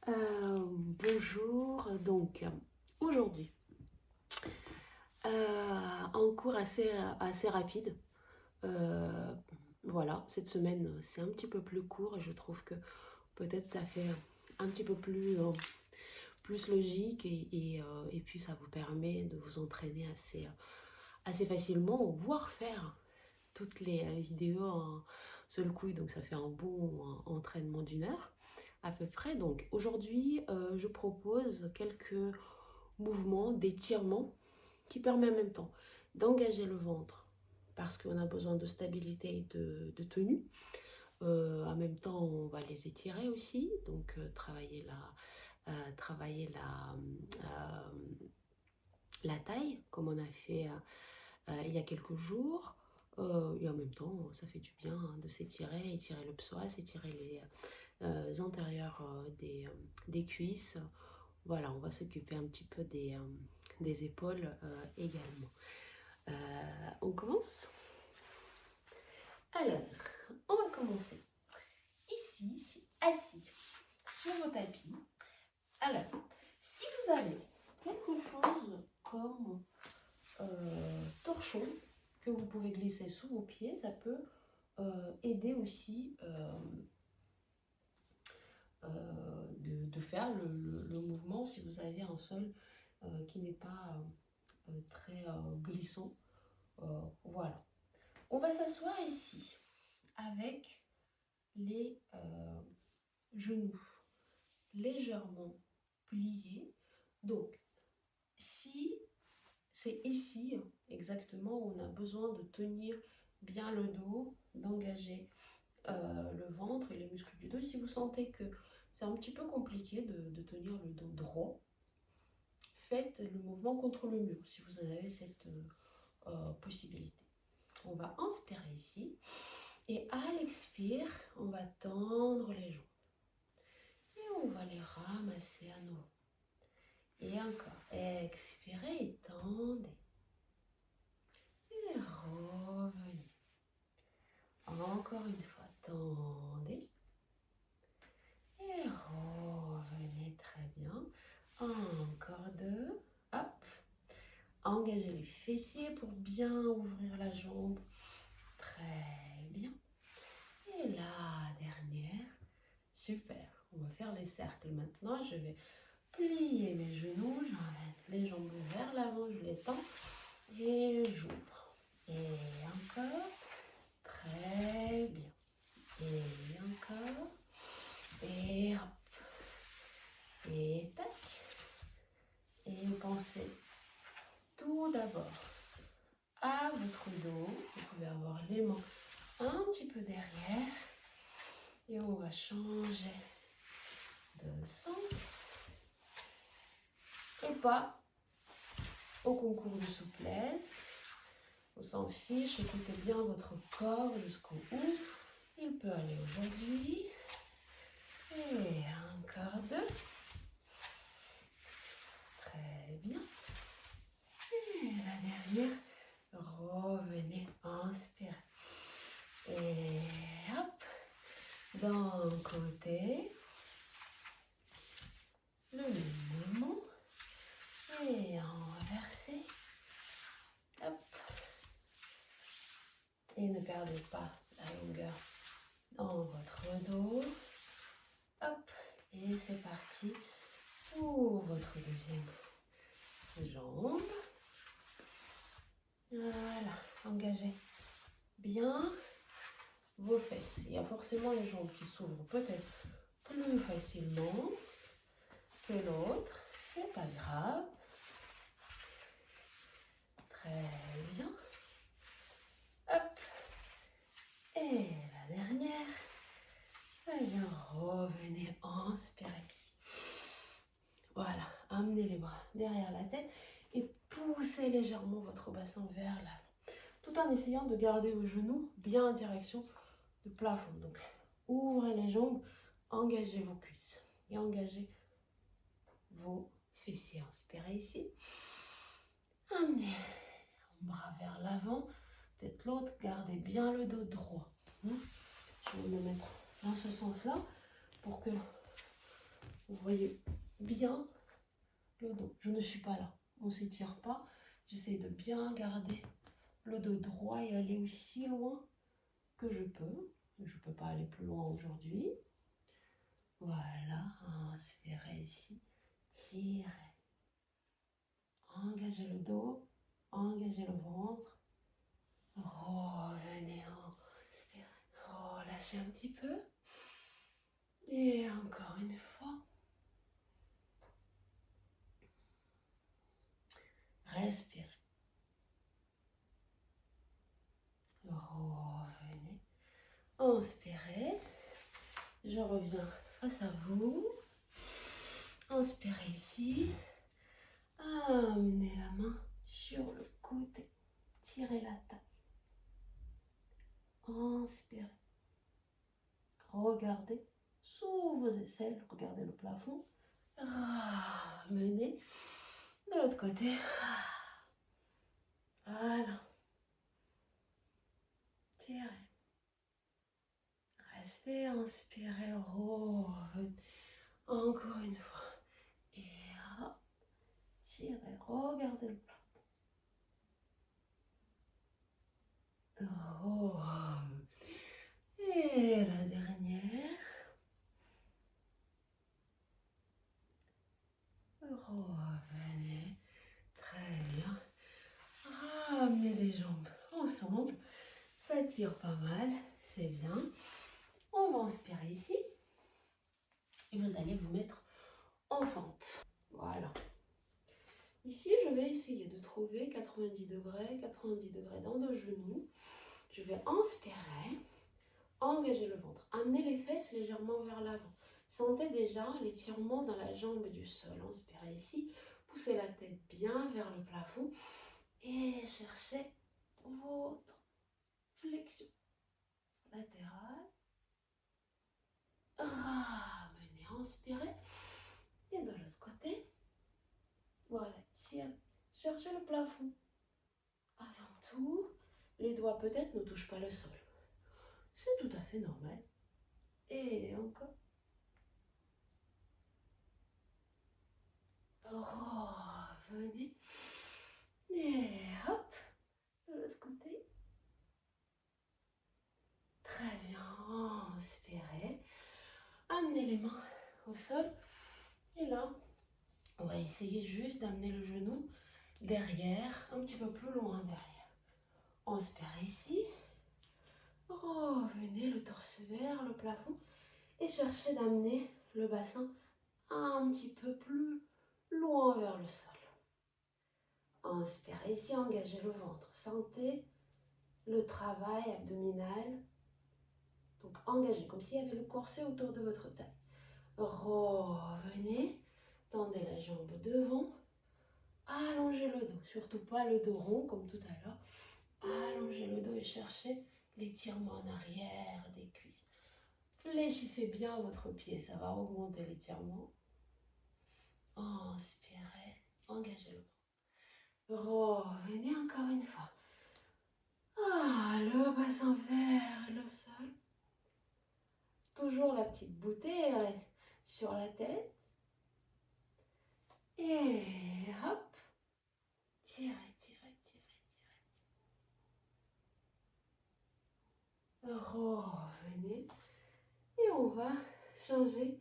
Bonjour, donc aujourd'hui, un cours assez rapide. Euh, voilà, cette semaine c'est un petit peu plus court et je trouve que peut-être ça fait un petit peu plus logique et puis ça vous permet de vous entraîner assez facilement, voire faire toutes les vidéos en seul coup. Donc ça fait un bon entraînement d'1 heure à peu près. Donc aujourd'hui, je propose quelques mouvements d'étirement qui permet en même temps d'engager le ventre parce qu'on a besoin de stabilité et de tenue. En même temps, on va les étirer aussi, donc la taille, comme on a fait il y a quelques jours. Et en même temps, ça fait du bien de s'étirer, étirer le psoas, étirer les antérieurs des cuisses. Voilà, on va s'occuper un petit peu des épaules également. On commence. Alors, on va commencer ici, assis sur vos tapis. Alors, si vous avez quelque chose comme torchon que vous pouvez glisser sous vos pieds, ça peut aider aussi de faire le mouvement si vous avez un sol qui n'est pas très glissant. Voilà. On va s'asseoir ici avec les genoux légèrement pliés. Donc, si c'est ici exactement où on a besoin de tenir bien le dos, d'engager le ventre et les muscles du dos, si vous sentez que c'est un petit peu compliqué de tenir le dos droit, faites le mouvement contre le mur si vous en avez cette possibilité. On va inspirer ici et à l'expire, on va tendre les jambes et on va les ramasser à nouveau. Et encore, expirez et tendez. Et revenez. Encore une fois, tendez. Et revenez, très bien. Encore deux. Hop. Engagez les fessiers pour bien ouvrir la jambe. Très bien. Et la dernière. Super. On va faire les cercles maintenant. Je vais plier mes genoux. J'emmène les jambes vers l'avant. Je les tends. Et j'ouvre. Et encore. Très bien. Et encore. Et hop. Et tac. Et pensez tout d'abord à votre dos. Vous pouvez avoir les mains un petit peu derrière. Et on va changer de sens. Et pas au concours de souplesse. On s'en fiche, écoutez bien votre corps jusqu'au bout. Il peut aller aujourd'hui. Et encore deux. Très bien. Et la dernière. Revenez, inspirez. Et hop. D'un côté. Le même mouvement. Et inversé. Hop. Et ne perdez pas la longueur dans votre dos. Hop. Et c'est parti pour votre deuxième jambe. Voilà. Engagez bien vos fesses. Il y a forcément une jambe qui s'ouvre peut-être plus facilement que l'autre. C'est pas grave. Très bien. Hop. Et la dernière. Très bien. Revenez, inspirez ici. Voilà. Amenez les bras derrière la tête et poussez légèrement votre bassin vers l'avant. Tout en essayant de garder vos genoux bien en direction du plafond. Donc, ouvrez les jambes, engagez vos cuisses et engagez vos fessiers. Inspirez ici. Amenez un bras vers l'avant. Peut-être l'autre, gardez bien le dos droit. Je vais me mettre dans ce sens-là pour que Vous voyez bien le dos. Je ne suis pas là. On ne s'étire pas. J'essaie de bien garder le dos droit et aller aussi loin que je peux. Je ne peux pas aller plus loin aujourd'hui. Voilà, inspirez ici, tirez. Engagez le dos, engagez le ventre. Revenez, inspirez. Relâchez un petit peu. Et encore une fois. Respirez. Revenez. Inspirez. Je reviens face à vous. Inspirez ici. Amenez la main sur le côté. Tirez la taille. Inspirez. Regardez sous vos aisselles. Regardez le plafond. Ramenez de l'autre côté. Voilà. Tirez. Restez, inspirez, revenez. Encore une fois. Et tirez, regardez le plafond. Et la dernière. Revenez. Très bien. Ramenez les jambes ensemble. Ça tire pas mal. C'est bien. On va inspirer ici. Et vous allez vous mettre en fente. Voilà. Ici, je vais essayer de trouver 90 degrés dans le genou. Je vais inspirer. Engagez le ventre. Amenez les fesses légèrement vers l'avant. Sentez déjà l'étirement dans la jambe du sol. Inspirez ici. Poussez la tête bien vers le plafond. Et cherchez votre flexion latérale. Ramenez, inspirez. Et de l'autre côté. Voilà, tirez. Cherchez le plafond. Avant tout, les doigts peut-être ne touchent pas le sol. C'est tout à fait normal. Et encore. Revenez. Et hop. De l'autre côté. Très bien. Inspirez. Amenez les mains au sol. Et là, on va essayer juste d'amener le genou derrière, un petit peu plus loin derrière. Inspirez ici. Revenez le torse vers le plafond. Et cherchez d'amener le bassin un petit peu plus loin vers le sol. Inspirez ici, engagez le ventre. Sentez le travail abdominal. Donc engagez, comme s'il y avait le corset autour de votre taille. Revenez, tendez la jambe devant. Allongez le dos, surtout pas le dos rond comme tout à l'heure. Allongez le dos et cherchez l'étirement en arrière des cuisses. Fléchissez bien votre pied, ça va augmenter l'étirement. Inspirez, engagez le ventre. Revenez encore une fois. Le bassin vers le sol. Toujours la petite bouteille sur la tête. Et hop. Tirez, tirez, tirez, tirez. Revenez. Et on va changer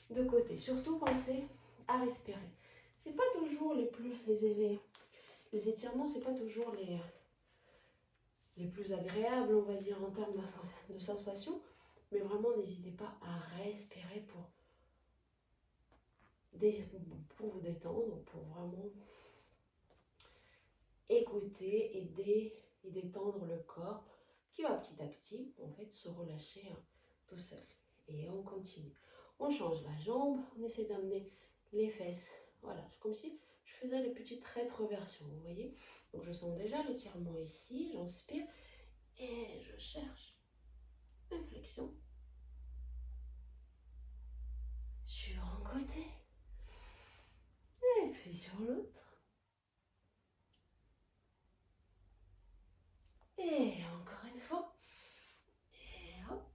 de côté. Surtout pensez à respirer. C'est pas toujours les étirements, c'est pas toujours les plus agréables, on va dire, en termes de sensation. Mais vraiment, n'hésitez pas à respirer pour vous détendre, pour vraiment écouter, aider et détendre le corps qui va petit à petit, en fait, se relâcher tout seul. Et on continue. On change la jambe, on essaie d'amener les fesses. Voilà, comme si je faisais les petites rétroversions, vous voyez. Donc je sens déjà l'étirement ici, j'inspire et je cherche une flexion sur un côté et puis sur l'autre. Et encore une fois. Et hop.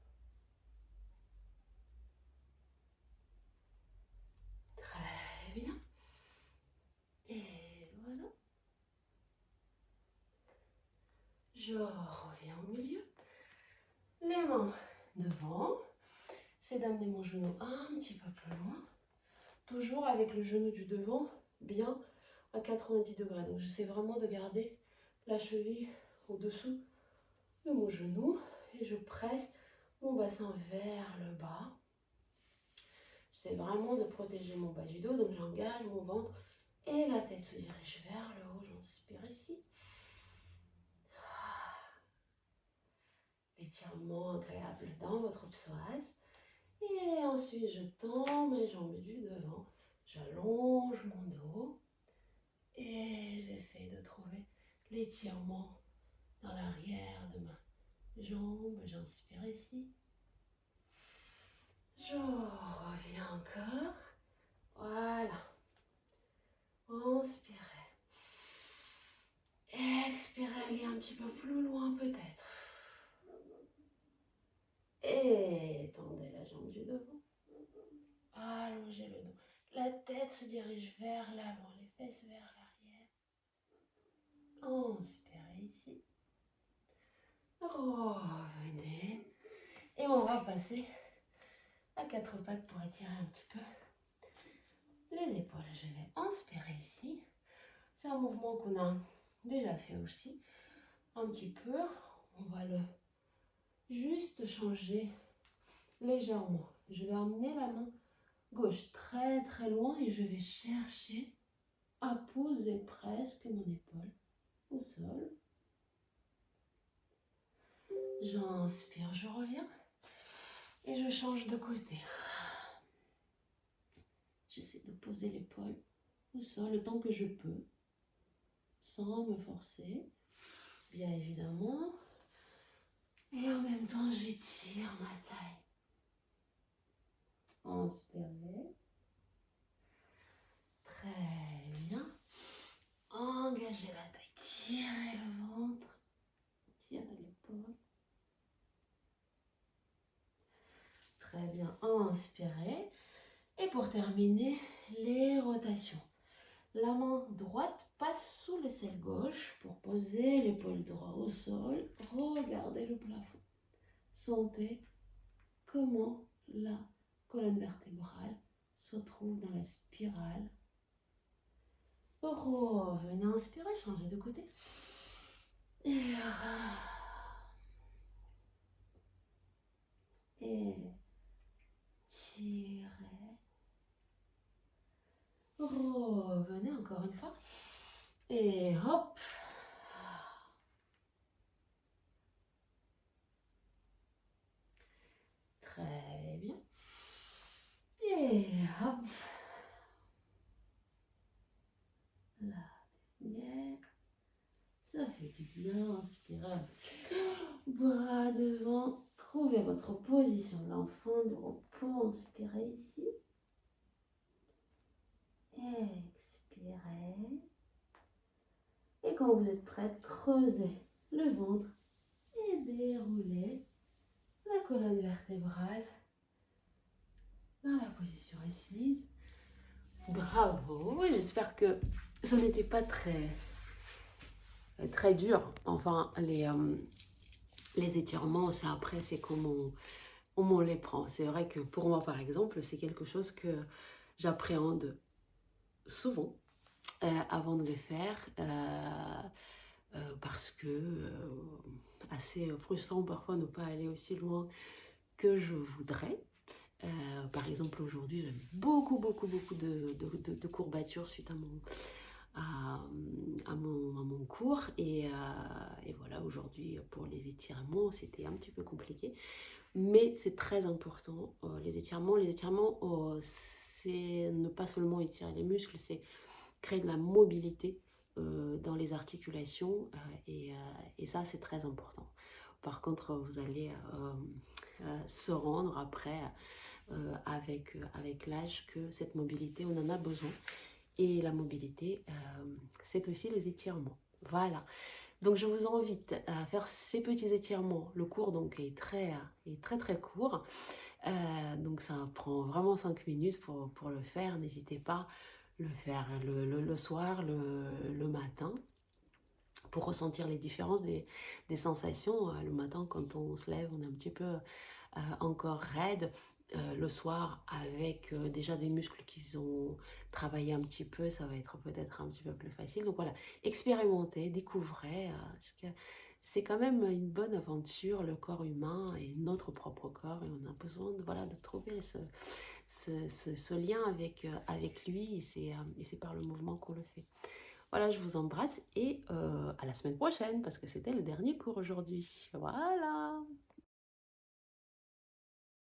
Je reviens au milieu. Les mains devant. J'essaie d'amener mon genou un petit peu plus loin. Toujours avec le genou du devant bien à 90 degrés. Donc j'essaie vraiment de garder la cheville au-dessous de mon genou. Et je presse mon bassin vers le bas. J'essaie vraiment de protéger mon bas du dos. Donc j'engage mon ventre et la tête se dirige vers le haut. J'inspire ici. Étirement agréable dans votre psoas. Et ensuite, je tends mes jambes du devant. J'allonge mon dos. Et j'essaie de trouver l'étirement dans l'arrière de ma jambe. J'inspire ici. Je reviens encore. Voilà. Inspirez. Expirez, allez un petit peu plus loin peut-être. Étendez la jambe du devant. Allongez le dos. La tête se dirige vers l'avant, les fesses vers l'arrière. Inspirez ici. Revenez. Et on va passer à quatre pattes pour étirer un petit peu les épaules. Je vais inspirer ici. C'est un mouvement qu'on a déjà fait aussi. Un petit peu. On va le juste changer légèrement. Je vais amener la main gauche très très loin et je vais chercher à poser presque mon épaule au sol. J'inspire, je reviens et je change de côté. J'essaie de poser l'épaule au sol le temps que je peux, sans me forcer, bien évidemment. Et en même temps, j'étire ma taille. Inspirez. Très bien. Engagez la taille, tirez le ventre, tirez l'épaule. Très bien, inspirez. Et pour terminer, les rotations. La main droite passe sous l'aisselle gauche pour poser l'épaule droite au sol. Regardez le plafond. Sentez comment la colonne vertébrale se trouve dans la spirale. Revenez, inspirez, changez de côté. Et tirez. Revenez encore une fois. Et hop. Très bien. Et hop. La dernière. Ça fait du bien. Inspirez. Bras devant. Trouvez votre position de l'enfant de repos. Inspirez ici. Expirez. Et quand vous êtes prête, creusez le ventre et déroulez la colonne vertébrale dans la position assise. Bravo. J'espère que ça n'était pas très dur. Enfin, les étirements, ça après, c'est comment on les prend. C'est vrai que pour moi, par exemple, c'est quelque chose que j'appréhende souvent avant de le faire parce que assez frustrant parfois ne pas aller aussi loin que je voudrais. Par exemple, aujourd'hui, j'avais beaucoup de courbatures suite à mon cours. Et voilà, aujourd'hui, pour les étirements, c'était un petit peu compliqué. Mais c'est très important, les étirements. Les étirements, c'est ne pas seulement étirer les muscles, c'est créer de la mobilité dans les articulations. Et ça, c'est très important. Par contre, vous allez se rendre après avec l'âge que cette mobilité, on en a besoin. Et la mobilité, c'est aussi les étirements. Voilà. Donc, je vous invite à faire ces petits étirements. Le cours donc est très court. Donc, ça prend vraiment 5 minutes pour le faire. N'hésitez pas à le faire le soir, le matin. pour ressentir les différences des sensations. Le matin, quand on se lève, on est un petit peu encore raide. Le soir, avec déjà des muscles qui ont travaillé un petit peu, ça va être peut-être un petit peu plus facile. Donc voilà, expérimentez, découvrez. Parce que c'est quand même une bonne aventure, le corps humain et notre propre corps. Et on a besoin de, voilà, de trouver ce lien avec lui. Et c'est par le mouvement qu'on le fait. Voilà, je vous embrasse et à la semaine prochaine parce que c'était le dernier cours aujourd'hui. Voilà.